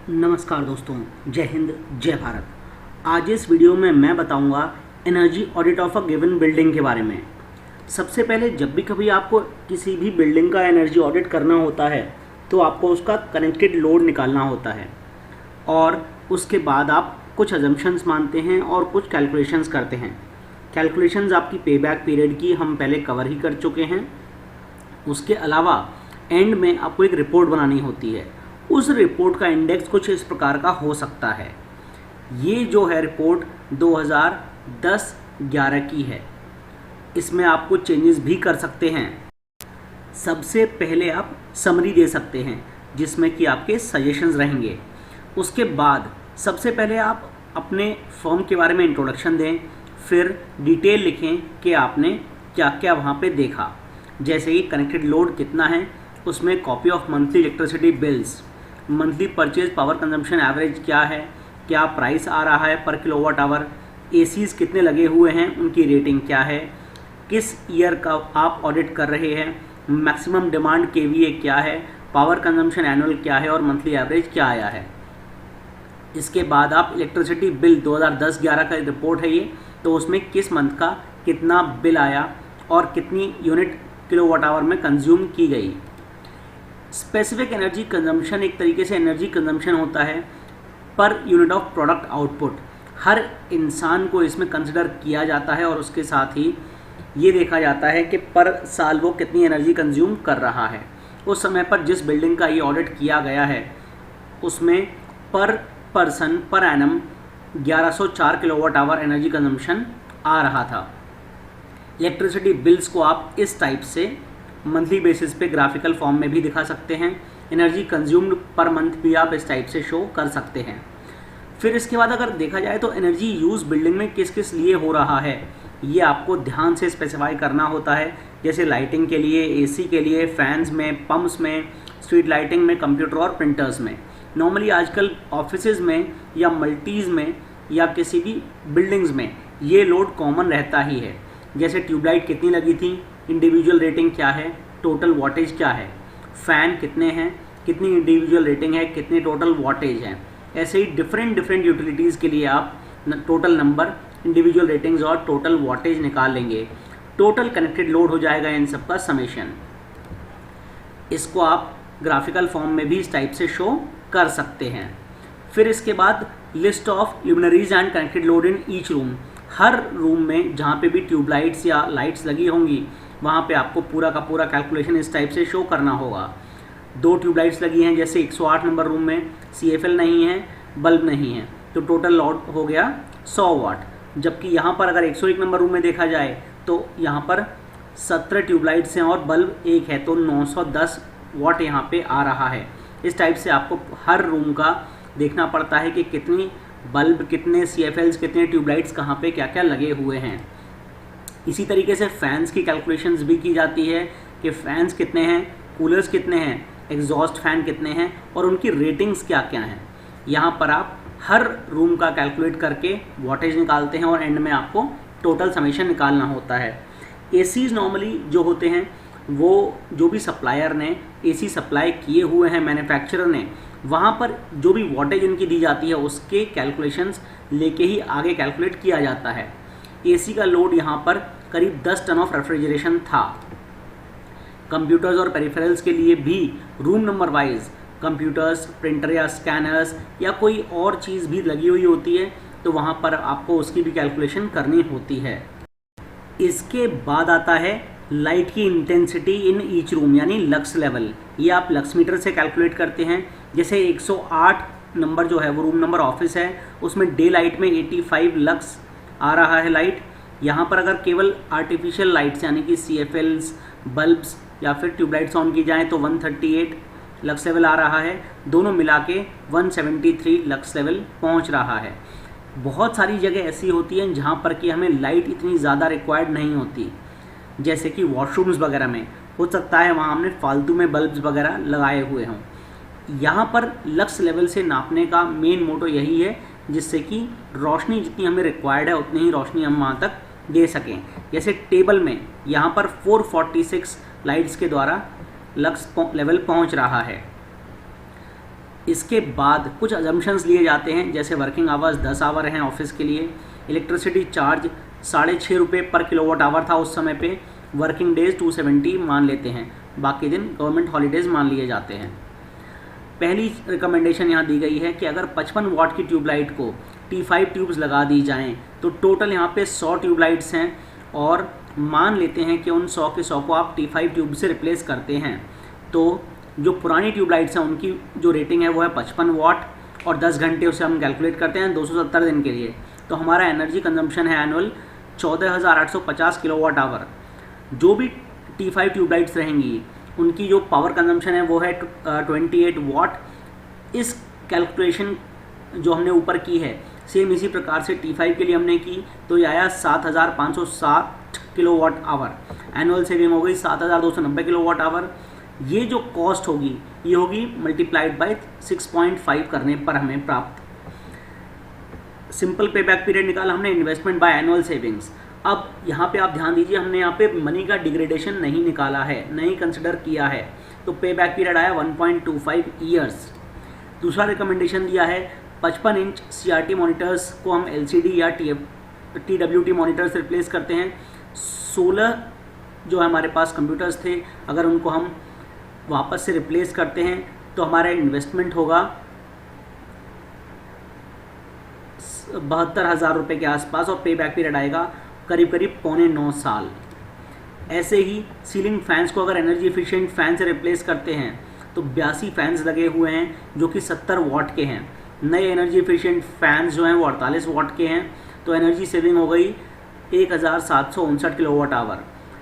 नमस्कार दोस्तों, जय हिंद, जय भारत। आज इस वीडियो में मैं बताऊंगा energy audit of a given building के बारे में। सबसे पहले जब भी कभी आपको किसी भी बिल्डिंग का एनर्जी ऑडिट करना होता है तो आपको उसका कनेक्टेड लोड निकालना होता है और उसके बाद आप कुछ अजम्पशंस मानते हैं और कुछ कैलकुलेशंस करते हैं। कैलकुलेशंस आपकी पेबैक पीरियड की हम पहले कवर ही कर चुके हैं। उसके अलावा एंड में आपको एक रिपोर्ट बनानी होती है। उस रिपोर्ट का इंडेक्स कुछ इस प्रकार का हो सकता है। ये जो है रिपोर्ट 2010-11 की है। इसमें आप कुछ चेंजेस भी कर सकते हैं। सबसे पहले आप समरी दे सकते हैं जिसमें कि आपके सजेशंस रहेंगे। उसके बाद सबसे पहले आप अपने फर्म के बारे में इंट्रोडक्शन दें, फिर डिटेल लिखें कि आपने क्या क्या वहाँ पे देखा। जैसे कि कनेक्टेड लोड कितना है, उसमें copy of monthly electricity bills, monthly purchase power consumption average क्या है, क्या प्राइस आ रहा है पर किलोवाट आवर, एसीज कितने लगे हुए हैं, उनकी रेटिंग क्या है, किस ईयर का आप ऑडिट कर रहे हैं, मैक्सिमम डिमांड केवीए क्या है, पावर कंजम्पशन एनुअल क्या है और मंथली एवरेज क्या आया है। इसके बाद आप इलेक्ट्रिसिटी बिल 2010-11 का रिपोर्ट है ये, तो उसमें किस मंथ का कितना बिल आया और कितनी यूनिट किलोवाट आवर में कंज्यूम की गई। स्पेसिफिक एनर्जी कंजम्पशन एक तरीके से एनर्जी कंजम्पशन होता है per unit of product output. हर इंसान को इसमें कंसिडर किया जाता है और उसके साथ ही ये देखा जाता है कि पर साल वो कितनी एनर्जी कंज्यूम कर रहा है। उस समय पर जिस बिल्डिंग का ये ऑडिट किया गया है उसमें per person per annum 1104 kilowatt hour energy consumption आ रहा था। इलेक्ट्रिसिटी बिल्स को आप इस टाइप से मंथली बेसिस पे ग्राफिकल फॉर्म में भी दिखा सकते हैं। एनर्जी कंज्यूम्ड पर मंथ भी आप इस टाइप से शो कर सकते हैं। फिर इसके बाद अगर देखा जाए तो एनर्जी यूज़ बिल्डिंग में किस किस लिए हो रहा है ये आपको ध्यान से स्पेसिफाई करना होता है। जैसे लाइटिंग के लिए, एसी के लिए, फैंस में, पम्प्स में, स्ट्रीट लाइटिंग में, कंप्यूटर और प्रिंटर्स में। नॉर्मली आजकल ऑफिसेज़ में या मल्टीज़ में या किसी भी बिल्डिंग्स में ये लोड कॉमन रहता ही है। जैसे ट्यूबलाइट कितनी लगी थी, इंडिविजुअल रेटिंग क्या है, टोटल वॉटेज क्या है, फ़ैन कितने हैं, कितनी इंडिविजुअल रेटिंग है, कितने टोटल वॉटेज हैं। ऐसे ही डिफरेंट यूटिलिटीज़ के लिए आप टोटल नंबर, इंडिविजुअल रेटिंग्स और टोटल वॉटेज निकाल लेंगे। टोटल कनेक्टेड लोड हो जाएगा इन सब का समेशन। इसको आप ग्राफिकल फॉर्म में भी इस टाइप से शो कर सकते हैं। फिर इसके बाद list of luminaries and connected load in each room. Her room में जहाँ पे भी ट्यूबलाइट्स या लाइट्स लगी होंगी वहाँ पे आपको पूरा का पूरा कैलकुलेशन इस टाइप से शो करना होगा। 2 ट्यूबलाइट्स लगी हैं, जैसे 108 नंबर रूम में CFL नहीं है, बल्ब नहीं है, तो टोटल लोड हो गया 100 वाट। जबकि यहाँ पर अगर 101 नंबर रूम में देखा जाए तो यहाँ पर 17 ट्यूबलाइट्स हैं और बल्ब एक है, तो 910 वाट यहाँ पे आ रहा है। इस टाइप से आपको हर रूम का देखना पड़ता है कि कितनी बल्ब, कितने CFLs, कितने ट्यूबलाइट्स कहाँ पे क्या क्या लगे हुए हैं। इसी तरीके से फ़ैन्स की कैलकुलेशंस भी की जाती है कि फ़ैन्स कितने हैं, कूलर्स कितने हैं, एग्जॉस्ट फ़ैन कितने हैं और उनकी रेटिंग्स क्या क्या हैं। यहाँ पर आप हर रूम का कैलकुलेट करके वॉटेज निकालते हैं और एंड में आपको टोटल समेशन निकालना होता है। एसीज नॉर्मली जो होते हैं वो जो भी सप्लायर ने एसी सप्लाई किए हुए हैं, मैन्युफैक्चरर ने, वहाँ पर जो भी वॉटेज उनकी दी जाती है उसके कैलकुलेशंस लेके ही आगे कैलकुलेट किया जाता है। एसी का लोड यहाँ पर करीब 10 टन ऑफ रेफ्रिजरेशन था। कंप्यूटर्स और पेरिफेरल्स के लिए भी room number wise computers, printer या स्कैनर्स या कोई और चीज़ भी लगी हुई होती है, तो वहाँ पर आपको उसकी भी कैलकुलेशन करनी होती है। इसके बाद आता है लाइट की इंटेंसिटी इन ईच रूम, यानी लक्स लेवल। ये आप लक्स मीटर से कैलकुलेट करते हैं। जैसे 108 नंबर जो है वो रूम नंबर ऑफिस है, उसमें डे लाइट में 85 लक्स आ रहा है लाइट। यहाँ पर अगर केवल आर्टिफिशियल लाइट्स यानी कि CFLs, बल्ब्स या फिर ट्यूबलाइट्स ऑन की जाएँ तो 138 लक्स लेवल आ रहा है। दोनों मिला के 173 लक्स लेवल पहुँच रहा है। बहुत सारी जगह ऐसी होती हैं जहाँ पर कि हमें लाइट इतनी ज़्यादा रिक्वायर्ड नहीं होती, जैसे कि वॉशरूम्स वगैरह में हो सकता है वहाँ हमने फालतू में बल्ब्स वगैरह लगाए हुए हों। यहाँ पर लक्स लेवल से नापने का मेन मोटो यही है जिससे कि रोशनी जितनी हमें रिक्वायर्ड है उतनी ही रोशनी हम वहाँ तक दे सकें। जैसे टेबल में यहाँ पर 446 लाइट्स के द्वारा लक्स लेवल पहुँच रहा है। इसके बाद कुछ अजम्पशंस लिए जाते हैं, जैसे वर्किंग आवर्स 10 आवर हैं ऑफिस के लिए, इलेक्ट्रिसिटी चार्ज 6.5 रुपये पर किलोवाट आवर था उस समय पे, वर्किंग डेज 270 मान लेते हैं, बाकी दिन गवर्नमेंट हॉलीडेज़ मान लिए जाते हैं। पहली रिकमेंडेशन यहाँ दी गई है कि अगर 55 वाट की ट्यूबलाइट को T5 ट्यूब्स लगा दी जाएं तो टोटल यहाँ पे 100 ट्यूबलाइट्स हैं, और मान लेते हैं कि उन 100 के 100 को आप T5 ट्यूब से रिप्लेस करते हैं, तो जो पुरानी ट्यूबलाइट्स हैं उनकी जो रेटिंग है वो है 55 वाट, और 10 घंटे उसे हम कैलकुलेट करते हैं 270 दिन के लिए, तो हमारा एनर्जी कंजम्पशन है एनुअल 14,850 किलोवाट आवर। जो भी T5 ट्यूबलाइट्स रहेंगी उनकी जो पावर कंजम्पशन है वो है 28 वाट। इस कैलकुलेशन जो हमने ऊपर की है सेम इसी प्रकार से T5 के लिए हमने की, तो ये आया 7,560 किलोवाट आवर, एनुअल सेविंग हो गई 7,290 किलोवाट आवर। ये जो कॉस्ट होगी ये होगी मल्टीप्लाइड बाय 6.5 करने पर हमें प्राप्त। सिंपल पे बैक पीरियड निकाला हमने, इन्वेस्टमेंट बाय एनुअल सेविंग्स। अब यहाँ पे आप ध्यान दीजिए, हमने यहाँ पे मनी का डिग्रेडेशन नहीं निकाला है, नहीं कंसिडर किया है, तो पे बैक पीरियड आया 1.25 ईयर्स। दूसरा रिकमेंडेशन दिया है 55 इंच CRT मॉनिटर्स को हम LCD या TWT मॉनिटर्स रिप्लेस करते हैं। 16 जो हमारे पास कंप्यूटर्स थे, अगर उनको हम वापस से रिप्लेस करते हैं तो हमारा इन्वेस्टमेंट होगा 72,000 रुपये के आसपास, और पे बैक पीरियड आएगा करीब करीब 8.25 साल। ऐसे ही सीलिंग फैंस को अगर एनर्जी एफिशिएंट फैन से रिप्लेस करते हैं तो 82 फैंस लगे हुए हैं जो कि 70 वाट के हैं। नए एनर्जी एफिशिएंट फैंस जो हैं वो 48 वाट के हैं, तो एनर्जी सेविंग हो गई 1,759 kilowatt hour.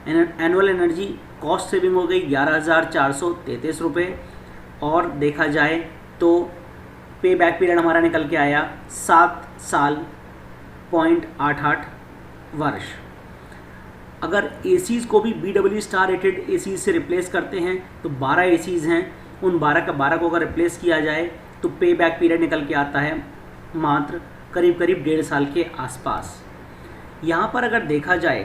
Annual energy cost saving हो गई 11,433 रुपये, और देखा जाए तो पे बैक पीरियड हमारा निकल के आया 7 साल 0.88 वर्ष। अगर एसीज़ को भी BEE स्टार रेटेड एसीज़ से रिप्लेस करते हैं तो 12 एसीज़ हैं, उन 12 का 12 को अगर रिप्लेस किया जाए तो पे बैक पीरियड निकल के आता है मात्र करीब करीब 1.5 साल के आसपास। यहाँ पर अगर देखा जाए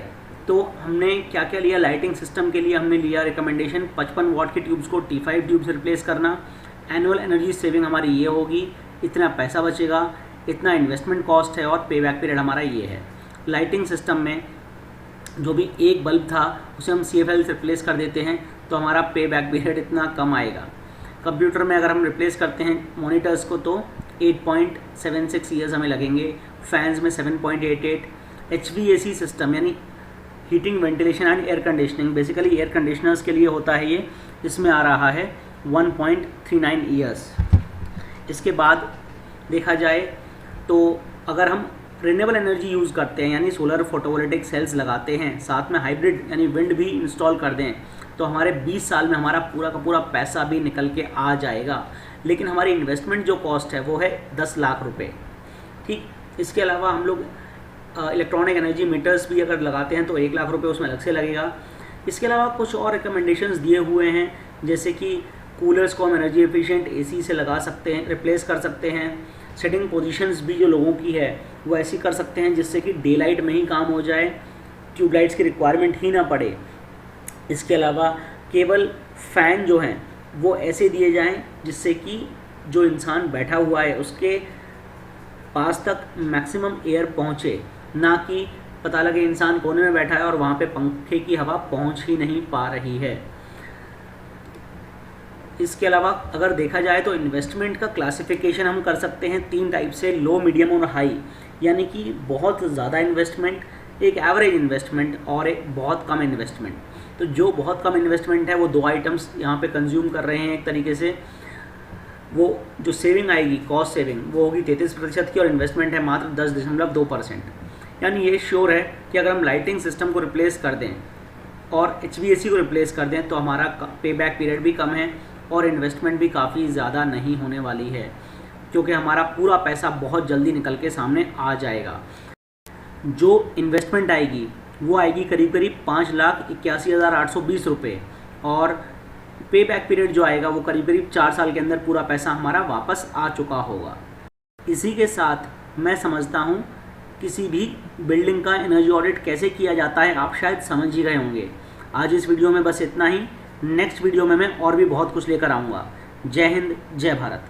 तो हमने क्या क्या लिया, लाइटिंग सिस्टम के लिए हमने लिया रिकमेंडेशन 55 वाट की ट्यूब्स को T5 ट्यूब से रिप्लेस करना। एनुअल एनर्जी सेविंग हमारी ये होगी, इतना पैसा बचेगा, इतना इन्वेस्टमेंट कॉस्ट है, और पे बैक पीरियड हमारा ये है। लाइटिंग सिस्टम में जो भी एक बल्ब था उसे हम CFL से रिप्लेस कर देते हैं तो हमारा पे बैक पीरियड इतना कम आएगा। कंप्यूटर में अगर हम रिप्लेस करते हैं मॉनिटर्स को तो 8.76 ईयर्स हमें लगेंगे, फैंस में 7.88। HVAC सिस्टम यानी heating ventilation and air conditioning, basically air conditioners के लिए होता है ये, इसमें आ रहा है 1.39 ईयर्स। इसके बाद देखा जाए तो अगर हम रिन्यूएबल एनर्जी यूज़ करते हैं यानी सोलर फोटोवोल्टिक सेल्स लगाते हैं, साथ में हाइब्रिड यानी विंड भी इंस्टॉल कर दें, तो हमारे 20 साल में हमारा पूरा का पूरा पैसा भी निकल के आ जाएगा। लेकिन हमारी इन्वेस्टमेंट जो कॉस्ट है वो है 10 लाख रुपए। ठीक, इसके अलावा हम लोग इलेक्ट्रॉनिक एनर्जी मीटर्स भी अगर लगाते हैं तो 1 लाख रुपए उसमें अलग से लगेगा। इसके अलावा कुछ और रिकमेंडेशंस दिए हुए हैं, जैसे कि कूलर्स को हम एनर्जी एफिशिएंट AC से लगा सकते हैं, रिप्लेस कर सकते हैं। सेटिंग पोजीशंस भी जो लोगों की है वो ऐसी कर सकते हैं जिससे कि डे लाइट में ही काम हो जाए, ट्यूबलाइट्स की रिक्वायरमेंट ही ना पड़े। इसके अलावा केवल फ़ैन जो हैं वो ऐसे दिए जाएं जिससे कि जो इंसान बैठा हुआ है उसके पास तक मैक्सिमम एयर पहुँचे, ना कि पता लगे इंसान कोने में बैठा है और वहाँ पे पंखे की हवा पहुँच ही नहीं पा रही है। इसके अलावा अगर देखा जाए तो इन्वेस्टमेंट का क्लासिफिकेशन हम कर सकते हैं 3 टाइप से, लो, मीडियम और हाई, यानी कि बहुत ज़्यादा इन्वेस्टमेंट, एक एवरेज इन्वेस्टमेंट और एक बहुत कम इन्वेस्टमेंट। तो जो बहुत कम इन्वेस्टमेंट है वो 2 आइटम्स यहाँ पे कंज्यूम कर रहे हैं एक तरीके से। वो जो सेविंग आएगी, कॉस्ट सेविंग, वो होगी 33% की, और इन्वेस्टमेंट है मात्र 10.2%। यानी ये श्योर है कि अगर हम लाइटिंग सिस्टम को रिप्लेस कर दें और HVAC को रिप्लेस कर दें तो हमारा पे बैक पीरियड भी कम है और इन्वेस्टमेंट भी काफ़ी ज़्यादा नहीं होने वाली है, क्योंकि हमारा पूरा पैसा बहुत जल्दी निकल के सामने आ जाएगा। जो इन्वेस्टमेंट आएगी वो आएगी करीब करीब 5,81,820 रुपये, और पे बैक पीरियड जो आएगा वो करीब करीब 4 साल के अंदर पूरा पैसा हमारा वापस आ चुका होगा। इसी के साथ मैं समझता हूँ किसी भी बिल्डिंग का एनर्जी ऑडिट कैसे किया जाता है आप शायद समझ ही गए होंगे। आज इस वीडियो में बस इतना ही। नेक्स्ट वीडियो में मैं और भी बहुत कुछ लेकर आऊँगा। जय हिंद, जय भारत।